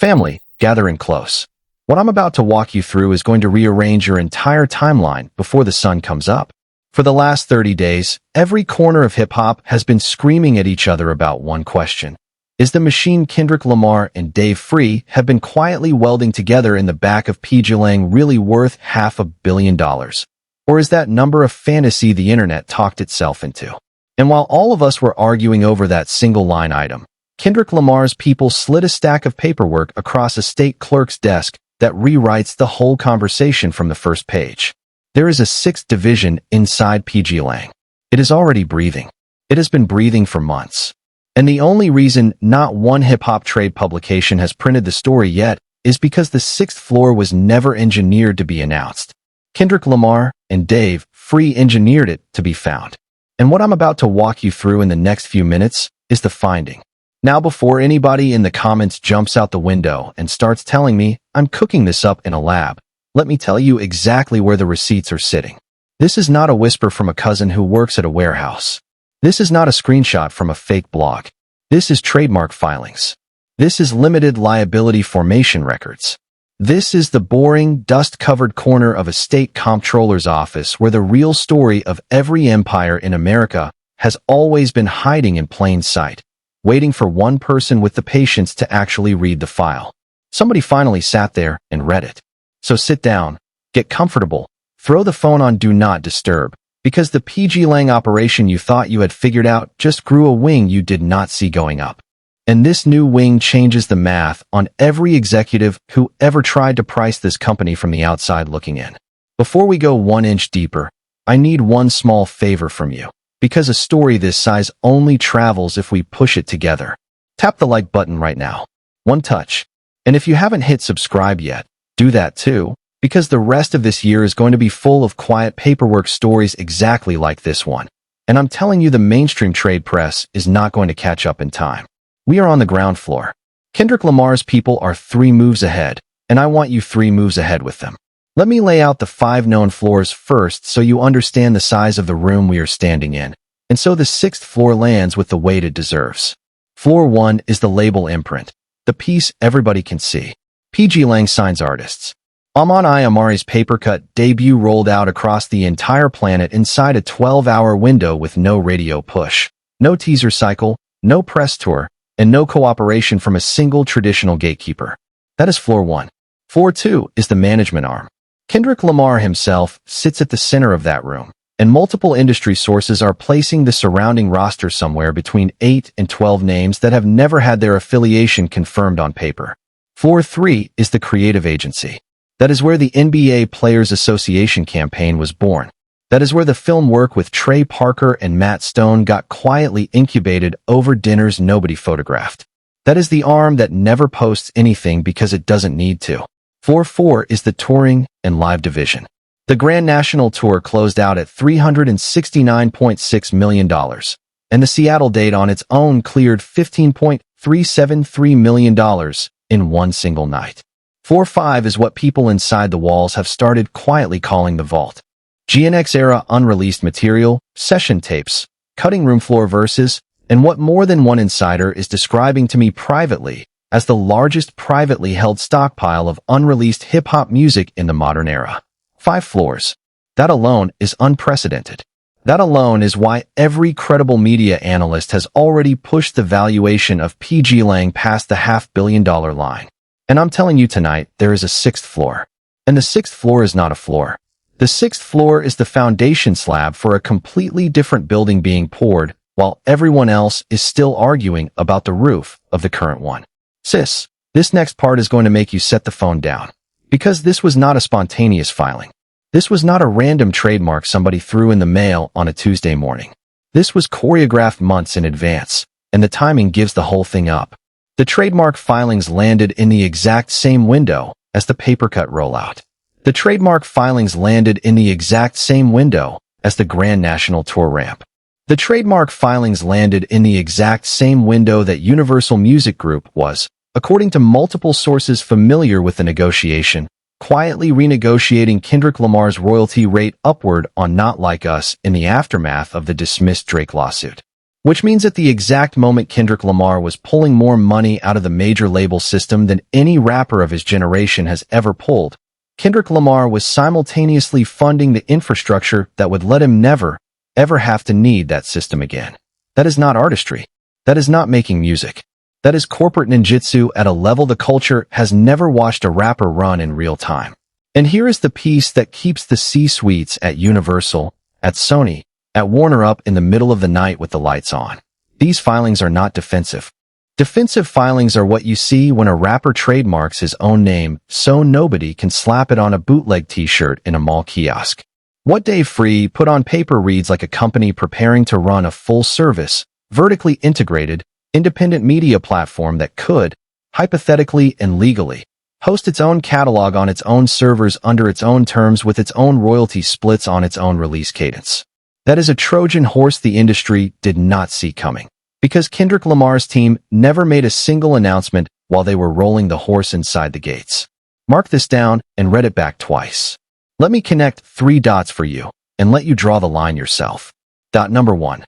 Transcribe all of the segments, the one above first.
Family, gathering close. What I'm about to walk you through is going to rearrange your entire timeline before the sun comes up. For the last 30 days, every corner of hip-hop has been screaming at each other about one question. Is the machine Kendrick Lamar and Dave Free have been quietly welding together in the back of pgLang really worth $500 million? Or is that number a fantasy the internet talked itself into? And while all of us were arguing over that single line item, Kendrick Lamar's people slid a stack of paperwork across a state clerk's desk that rewrites the whole conversation from the first page. There is a sixth division inside pgLang. It is already breathing. It has been breathing for months. And the only reason not one hip-hop trade publication has printed the story yet is because the sixth floor was never engineered to be announced. Kendrick Lamar and Dave Free engineered it to be found. And what I'm about to walk you through in the next few minutes is the finding. Now, before anybody in the comments jumps out the window and starts telling me I'm cooking this up in a lab, let me tell you exactly where the receipts are sitting. This is not a whisper from a cousin who works at a warehouse. This is not a screenshot from a fake blog. This is trademark filings. This is limited liability formation records. This is the boring, dust-covered corner of a state comptroller's office where the real story of every empire in America has always been hiding in plain sight, waiting for one person with the patience to actually read the file. Somebody finally sat there and read it. So sit down, get comfortable, throw the phone on Do Not Disturb, because the pgLang operation you thought you had figured out just grew a wing you did not see going up. And this new wing changes the math on every executive who ever tried to price this company from the outside looking in. Before we go 1 inch deeper, I need one small favor from you, because a story this size only travels if we push it together. Tap the like button right now. One touch. And if you haven't hit subscribe yet, do that too, because the rest of this year is going to be full of quiet paperwork stories exactly like this one. And I'm telling you, the mainstream trade press is not going to catch up in time. We are on the ground floor. Kendrick Lamar's people are 3 moves ahead, and I want you 3 moves ahead with them. Let me lay out the 5 known floors first so you understand the size of the room we are standing in, and so the 6th floor lands with the weight it deserves. Floor 1 is the label imprint, the piece everybody can see. pgLang signs artists. Amon I. Amari's papercut debut rolled out across the entire planet inside a 12-hour window with no radio push, no teaser cycle, no press tour, and no cooperation from a single traditional gatekeeper. That is floor 1. Floor 2 is the management arm. Kendrick Lamar himself sits at the center of that room, and multiple industry sources are placing the surrounding roster somewhere between 8 and 12 names that have never had their affiliation confirmed on paper. Floor 3 is the creative agency. That is where the NBA Players Association campaign was born. That is where the film work with Trey Parker and Matt Stone got quietly incubated over dinners nobody photographed. That is the arm that never posts anything because it doesn't need to. Floor 4 is the touring and live division. The Grand National Tour closed out at $369.6 million, and the Seattle date on its own cleared $15.373 million in one single night. Floor 5 is what people inside the walls have started quietly calling the vault. GNX-era unreleased material, session tapes, cutting room floor verses, and what more than one insider is describing to me privately as the largest privately held stockpile of unreleased hip-hop music in the modern era. 5 floors. That alone is unprecedented. That alone is why every credible media analyst has already pushed the valuation of pgLang past the $500 million line. And I'm telling you tonight, there is a 6th floor. And the 6th floor is not a floor. The 6th floor is the foundation slab for a completely different building being poured, while everyone else is still arguing about the roof of the current one. Sis, this next part is going to make you set the phone down. Because this was not a spontaneous filing. This was not a random trademark somebody threw in the mail on a Tuesday morning. This was choreographed months in advance, and the timing gives the whole thing up. The trademark filings landed in the exact same window as the papercut rollout. The trademark filings landed in the exact same window as the Grand National Tour ramp. The trademark filings landed in the exact same window that Universal Music Group was, according to multiple sources familiar with the negotiation, quietly renegotiating Kendrick Lamar's royalty rate upward on Not Like Us in the aftermath of the dismissed Drake lawsuit. which means at the exact moment Kendrick Lamar was pulling more money out of the major label system than any rapper of his generation has ever pulled, Kendrick Lamar was simultaneously funding the infrastructure that would let him never, ever have to need that system again. That is not artistry. That is not making music. That is corporate ninjutsu at a level the culture has never watched a rapper run in real time. And here is the piece that keeps the C-suites at Universal, at Sony, at Warner up in the middle of the night with the lights on. These filings are not defensive. Defensive filings are what you see when a rapper trademarks his own name so nobody can slap it on a bootleg t-shirt in a mall kiosk. What Dave Free put on paper reads like a company preparing to run a full-service, vertically integrated, independent media platform that could, hypothetically and legally, host its own catalog on its own servers under its own terms with its own royalty splits on its own release cadence. That is a Trojan horse the industry did not see coming, because Kendrick Lamar's team never made a single announcement while they were rolling the horse inside the gates. Mark this down and read it back twice. Let me connect 3 dots for you and let you draw the line yourself. Dot number 1.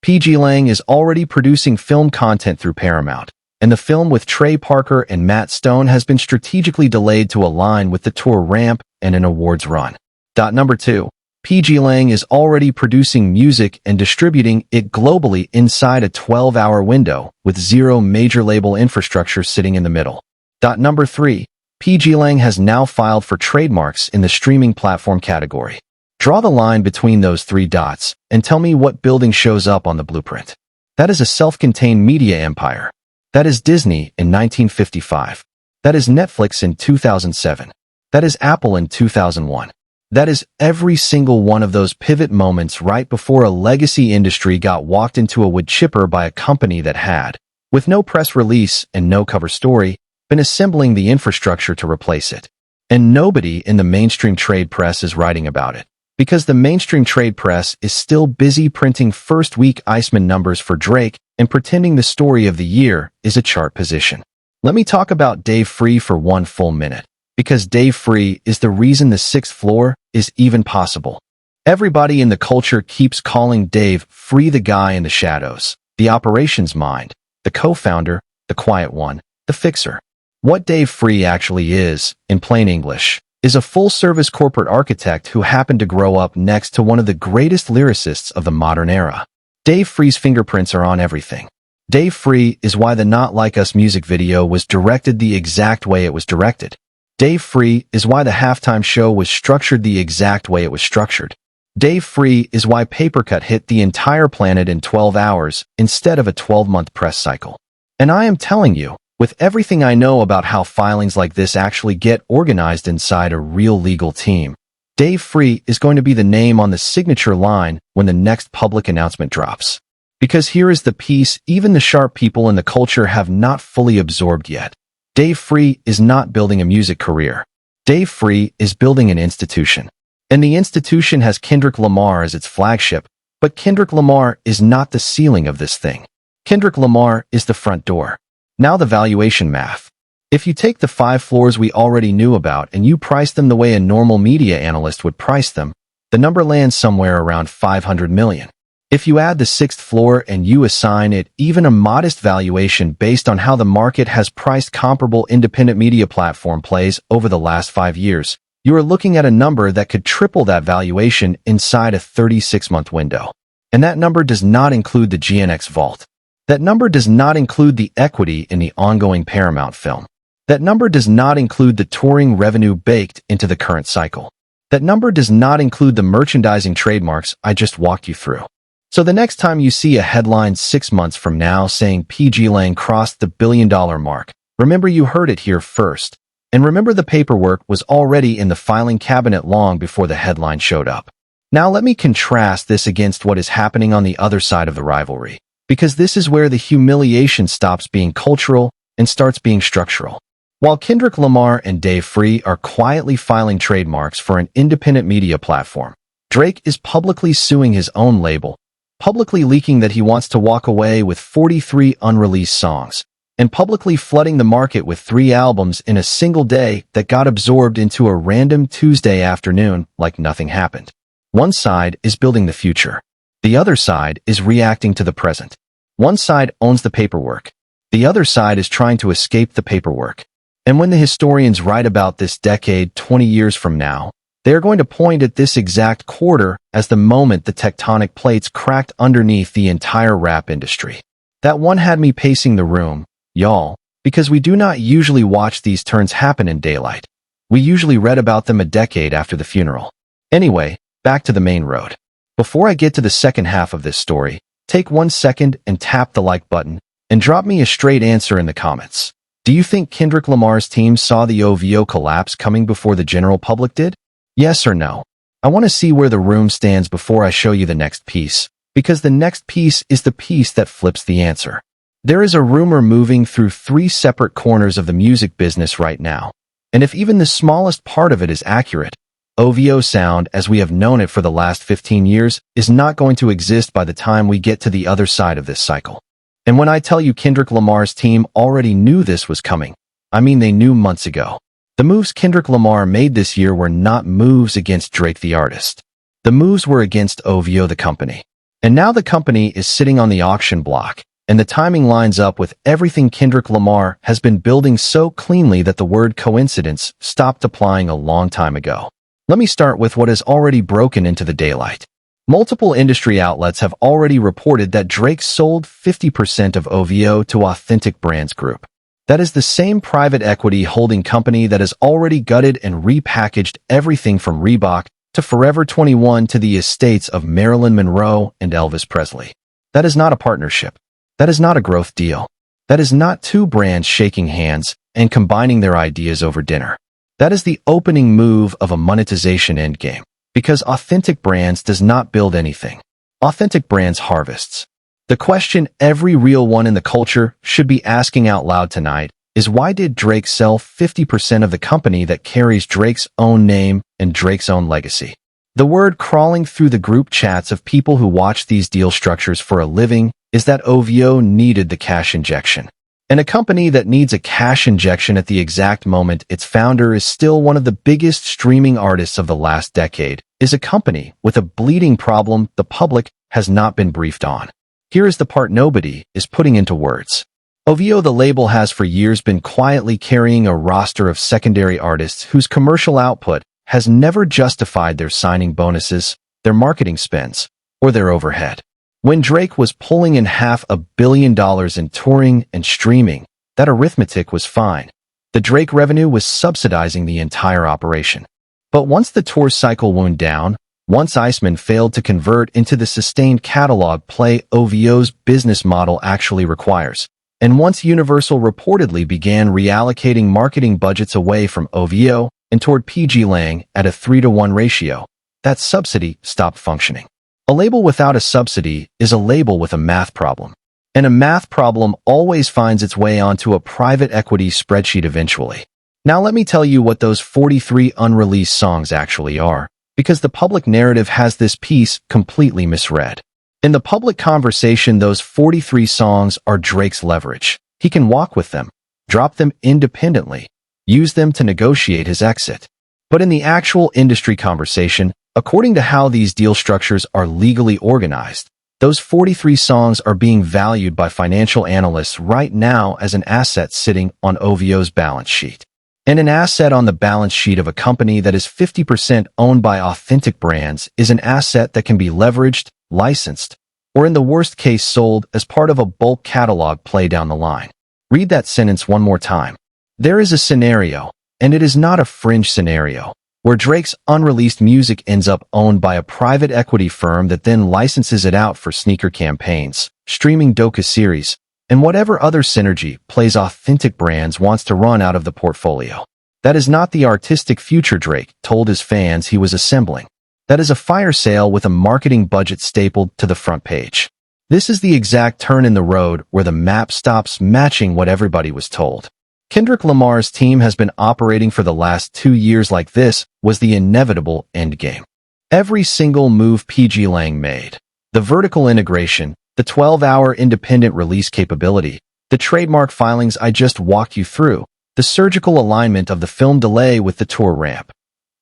pgLang is already producing film content through Paramount, and the film with Trey Parker and Matt Stone has been strategically delayed to align with the tour ramp and an awards run. Dot number 2. pgLang is already producing music and distributing it globally inside a 12-hour window with zero major label infrastructure sitting in the middle. Dot number 3. pgLang has now filed for trademarks in the streaming platform category. Draw the line between those 3 dots and tell me what building shows up on the blueprint. That is a self-contained media empire. That is Disney in 1955. That is Netflix in 2007. That is Apple in 2001. That is every single one of those pivot moments right before a legacy industry got walked into a wood chipper by a company that had, with no press release and no cover story, been assembling the infrastructure to replace it. And nobody in the mainstream trade press is writing about it, because the mainstream trade press is still busy printing first-week Iceman numbers for Drake and pretending the story of the year is a chart position. Let me talk about Dave Free for 1 full minute, because Dave Free is the reason the 6th floor is even possible. Everybody in the culture keeps calling Dave Free the guy in the shadows, the operations mind, the co-founder, the quiet one, the fixer. What Dave Free actually is, in plain English, is a full-service corporate architect who happened to grow up next to one of the greatest lyricists of the modern era. Dave Free's fingerprints are on everything. Dave Free is why the Not Like Us music video was directed the exact way it was directed. Dave Free is why the halftime show was structured the exact way it was structured. Dave Free is why Papercut hit the entire planet in 12 hours instead of a 12-month press cycle. And I am telling you, with everything I know about how filings like this actually get organized inside a real legal team, Dave Free is going to be the name on the signature line when the next public announcement drops. Because here is the piece even the sharp people in the culture have not fully absorbed yet. Dave Free is not building a music career. Dave Free is building an institution. And the institution has Kendrick Lamar as its flagship, but Kendrick Lamar is not the ceiling of this thing. Kendrick Lamar is the front door. Now the valuation math. If you take the 5 floors we already knew about and you price them the way a normal media analyst would price them, the number lands somewhere around 500 million. If you add the 6th floor and you assign it even a modest valuation based on how the market has priced comparable independent media platform plays over the last 5 years, you are looking at a number that could triple that valuation inside a 36-month window. And that number does not include the GNX vault. That number does not include the equity in the ongoing Paramount film. That number does not include the touring revenue baked into the current cycle. That number does not include the merchandising trademarks I just walked you through. So the next time you see a headline 6 months from now saying pgLang crossed the $1 billion mark, remember you heard it here first. And remember the paperwork was already in the filing cabinet long before the headline showed up. Now let me contrast this against what is happening on the other side of the rivalry, because this is where the humiliation stops being cultural and starts being structural. While Kendrick Lamar and Dave Free are quietly filing trademarks for an independent media platform, Drake is publicly suing his own label, publicly leaking that he wants to walk away with 43 unreleased songs, and publicly flooding the market with 3 albums in a single day that got absorbed into a random Tuesday afternoon like nothing happened. One side is building the future. The other side is reacting to the present. One side owns the paperwork. The other side is trying to escape the paperwork. And when the historians write about this decade 20 years from now, they are going to point at this exact quarter as the moment the tectonic plates cracked underneath the entire rap industry. That one had me pacing the room, y'all, because we do not usually watch these turns happen in daylight. We usually read about them a decade after the funeral. Anyway, back to the main road. Before I get to the second half of this story, take 1 second and tap the like button and drop me a straight answer in the comments. Do you think Kendrick Lamar's team saw the OVO collapse coming before the general public did? Yes or no? I want to see where the room stands before I show you the next piece, because the next piece is the piece that flips the answer. There is a rumor moving through 3 separate corners of the music business right now, and if even the smallest part of it is accurate, OVO Sound, as we have known it for the last 15 years, is not going to exist by the time we get to the other side of this cycle. And when I tell you Kendrick Lamar's team already knew this was coming, I mean they knew months ago. The moves Kendrick Lamar made this year were not moves against Drake the artist. The moves were against OVO the company. And now the company is sitting on the auction block, and the timing lines up with everything Kendrick Lamar has been building so cleanly that the word coincidence stopped applying a long time ago. Let me start with what has already broken into the daylight. Multiple industry outlets have already reported that Drake sold 50% of OVO to Authentic Brands Group. That is the same private equity holding company that has already gutted and repackaged everything from Reebok to Forever 21 to the estates of Marilyn Monroe and Elvis Presley. That is not a partnership. That is not a growth deal. That is not 2 brands shaking hands and combining their ideas over dinner. That is the opening move of a monetization endgame. Because Authentic Brands does not build anything. Authentic Brands harvests. The question every real one in the culture should be asking out loud tonight is why did Drake sell 50% of the company that carries Drake's own name and Drake's own legacy? The word crawling through the group chats of people who watch these deal structures for a living is that OVO needed the cash injection. And a company that needs a cash injection at the exact moment its founder is still one of the biggest streaming artists of the last decade is a company with a bleeding problem the public has not been briefed on. Here is the part nobody is putting into words. OVO the label has for years been quietly carrying a roster of secondary artists whose commercial output has never justified their signing bonuses, their marketing spends, or their overhead. When Drake was pulling in $500 million in touring and streaming, that arithmetic was fine. The Drake revenue was subsidizing the entire operation. But once the tour cycle wound down, once Iceman failed to convert into the sustained catalog play OVO's business model actually requires, and once Universal reportedly began reallocating marketing budgets away from OVO and toward pgLang at a 3-to-1 ratio, that subsidy stopped functioning. A label without a subsidy is a label with a math problem. And a math problem always finds its way onto a private equity spreadsheet eventually. Now let me tell you what those 43 unreleased songs actually are, because the public narrative has this piece completely misread. In the public conversation, those 43 songs are Drake's leverage. He can walk with them, drop them independently, use them to negotiate his exit. But in the actual industry conversation, according to how these deal structures are legally organized, those 43 songs are being valued by financial analysts right now as an asset sitting on OVO's balance sheet. And an asset on the balance sheet of a company that is 50% owned by Authentic Brands is an asset that can be leveraged, licensed, or in the worst case sold as part of a bulk catalog play down the line. Read that sentence one more time. There is a scenario, and it is not a fringe scenario, where Drake's unreleased music ends up owned by a private equity firm that then licenses it out for sneaker campaigns, streaming docu series, and whatever other synergy plays Authentic Brands wants to run out of the portfolio. That is not the artistic future Drake told his fans he was assembling. That is a fire sale with a marketing budget stapled to the front page. This is the exact turn in the road where the map stops matching what everybody was told. Kendrick Lamar's team has been operating for the last 2 years like this was the inevitable endgame. Every single move pgLang made, the vertical integration, the 12-hour independent release capability, the trademark filings I just walked you through, the surgical alignment of the film delay with the tour ramp.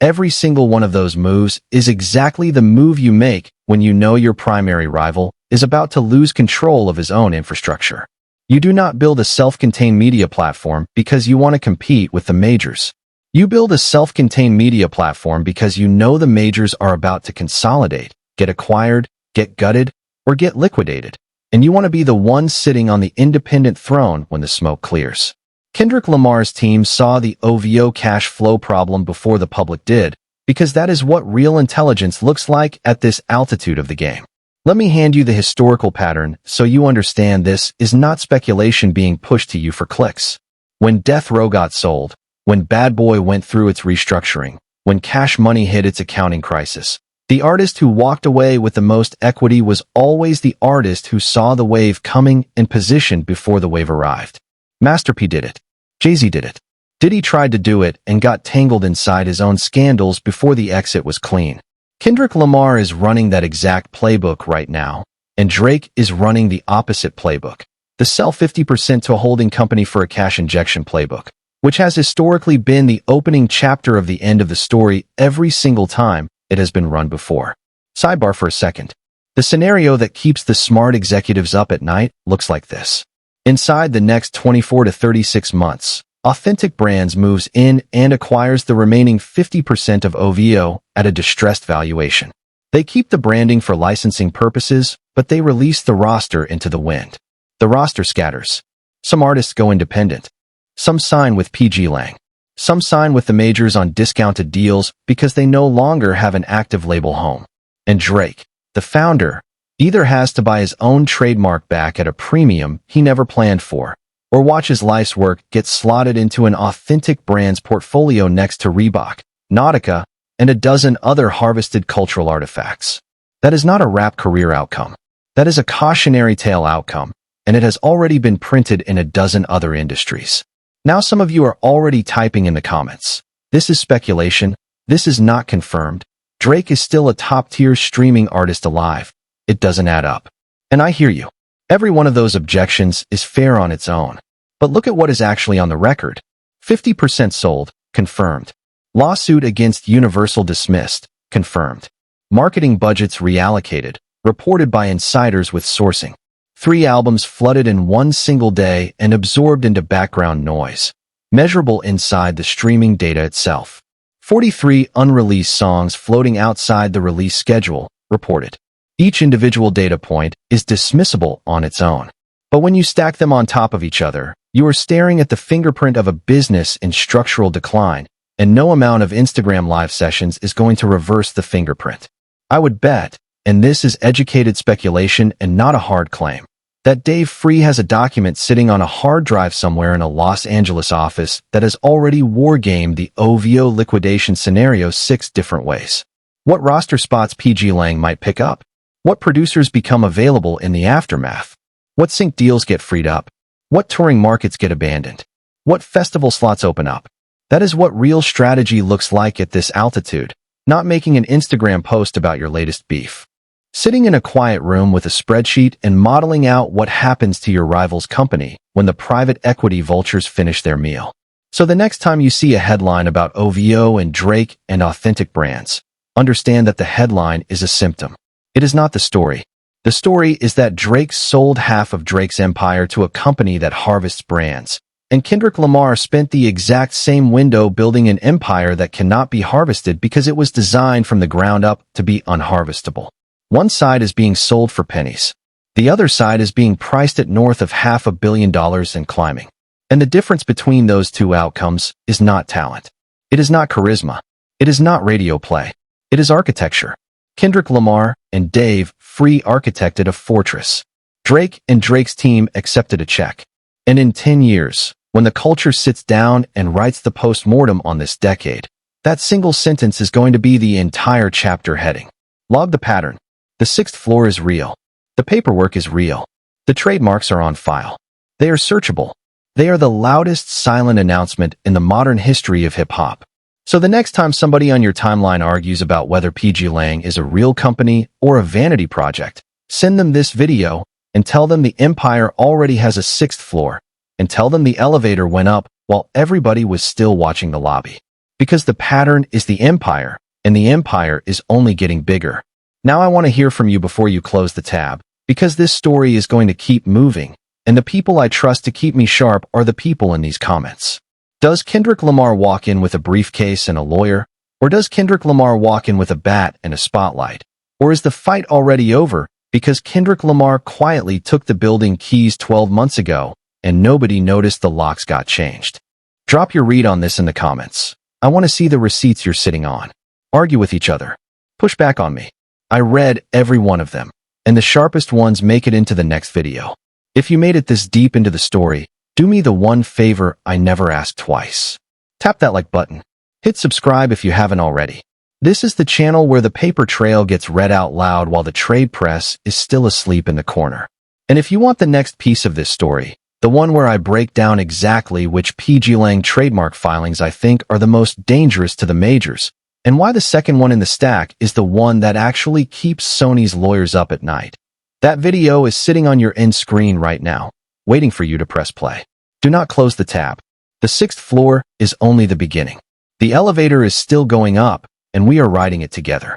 Every single one of those moves is exactly the move you make when you know your primary rival is about to lose control of his own infrastructure. You do not build a self-contained media platform because you want to compete with the majors. You build a self-contained media platform because you know the majors are about to consolidate, get acquired, get gutted, or get liquidated, and you want to be the one sitting on the independent throne when the smoke clears. Kendrick Lamar's team saw the OVO cash flow problem before the public did, because that is what real intelligence looks like at this altitude of the game. Let me hand you the historical pattern so you understand this is not speculation being pushed to you for clicks. When Death Row got sold, when Bad Boy went through its restructuring, when Cash Money hit its accounting crisis, the artist who walked away with the most equity was always the artist who saw the wave coming and positioned before the wave arrived. Master P did it. Jay-Z did it. Diddy tried to do it and got tangled inside his own scandals before the exit was clean. Kendrick Lamar is running that exact playbook right now, and Drake is running the opposite playbook, the sell 50% to a holding company for a cash injection playbook, which has historically been the opening chapter of the end of the story every single time it has been run before. Sidebar for a second. The scenario that keeps the smart executives up at night looks like this. Inside the next 24 to 36 months, Authentic Brands moves in and acquires the remaining 50% of OVO at a distressed valuation. They keep the branding for licensing purposes, but they release the roster into the wind. The roster scatters. Some artists go independent. Some sign with pgLang. Some sign with the majors on discounted deals because they no longer have an active label home. And Drake, the founder, either has to buy his own trademark back at a premium he never planned for, or watch his life's work get slotted into an Authentic Brands portfolio next to Reebok, Nautica, and a dozen other harvested cultural artifacts. That is not a rap career outcome. That is a cautionary tale outcome, and it has already been printed in a dozen other industries. Now some of you are already typing in the comments. This is speculation. This is not confirmed. Drake is still a top-tier streaming artist alive. It doesn't add up. And I hear you. Every one of those objections is fair on its own. But look at what is actually on the record. 50% sold, confirmed. Lawsuit against Universal dismissed, confirmed. Marketing budgets reallocated, reported by insiders with sourcing. 3 albums flooded in one single day and absorbed into background noise. Measurable inside the streaming data itself. 43 unreleased songs floating outside the release schedule, reported. Each individual data point is dismissible on its own. But when you stack them on top of each other, you are staring at the fingerprint of a business in structural decline, and no amount of Instagram live sessions is going to reverse the fingerprint. I would bet, and this is educated speculation and not a hard claim, that Dave Free has a document sitting on a hard drive somewhere in a Los Angeles office that has already wargamed the OVO liquidation scenario 6 different ways. What roster spots pgLang might pick up? What producers become available in the aftermath? What sync deals get freed up? What touring markets get abandoned? What festival slots open up? That is what real strategy looks like at this altitude, not making an Instagram post about your latest beef. Sitting in a quiet room with a spreadsheet and modeling out what happens to your rival's company when the private equity vultures finish their meal. So the next time you see a headline about OVO and Drake and Authentic Brands, understand that the headline is a symptom. It is not the story. The story is that Drake sold half of Drake's empire to a company that harvests brands, and Kendrick Lamar spent the exact same window building an empire that cannot be harvested because it was designed from the ground up to be unharvestable. One side is being sold for pennies. The other side is being priced at north of $500 million and climbing. And the difference between those two outcomes is not talent. It is not charisma. It is not radio play. It is architecture. Kendrick Lamar and Dave Free architected a fortress. Drake and Drake's team accepted a check. And in 10 years, when the culture sits down and writes the post-mortem on this decade, that single sentence is going to be the entire chapter heading. Log the pattern. The 6th floor is real. The paperwork is real. The trademarks are on file. They are searchable. They are the loudest silent announcement in the modern history of hip-hop. So the next time somebody on your timeline argues about whether pgLang is a real company or a vanity project, send them this video and tell them the empire already has a 6th floor, and tell them the elevator went up while everybody was still watching the lobby. Because the pattern is the empire, and the empire is only getting bigger. Now I want to hear from you before you close the tab. because this story is going to keep moving, and the people I trust to keep me sharp are the people in these comments. Does Kendrick Lamar walk in with a briefcase and a lawyer? Or does Kendrick Lamar walk in with a bat and a spotlight? Or is the fight already over because Kendrick Lamar quietly took the building keys 12 months ago and nobody noticed the locks got changed? Drop your read on this in the comments. I want to see the receipts you're sitting on. Argue with each other. Push back on me. I read every one of them, and the sharpest ones make it into the next video. If you made it this deep into the story, do me the one favor I never asked twice. Tap that like button. Hit subscribe if you haven't already. This is the channel where the paper trail gets read out loud while the trade press is still asleep in the corner. And if you want the next piece of this story, the one where I break down exactly which pgLang trademark filings I think are the most dangerous to the majors, and why the second one in the stack is the one that actually keeps Sony's lawyers up at night. That video is sitting on your end screen right now, waiting for you to press play. Do not close the tab. The 6th floor is only the beginning. The elevator is still going up, and we are riding it together.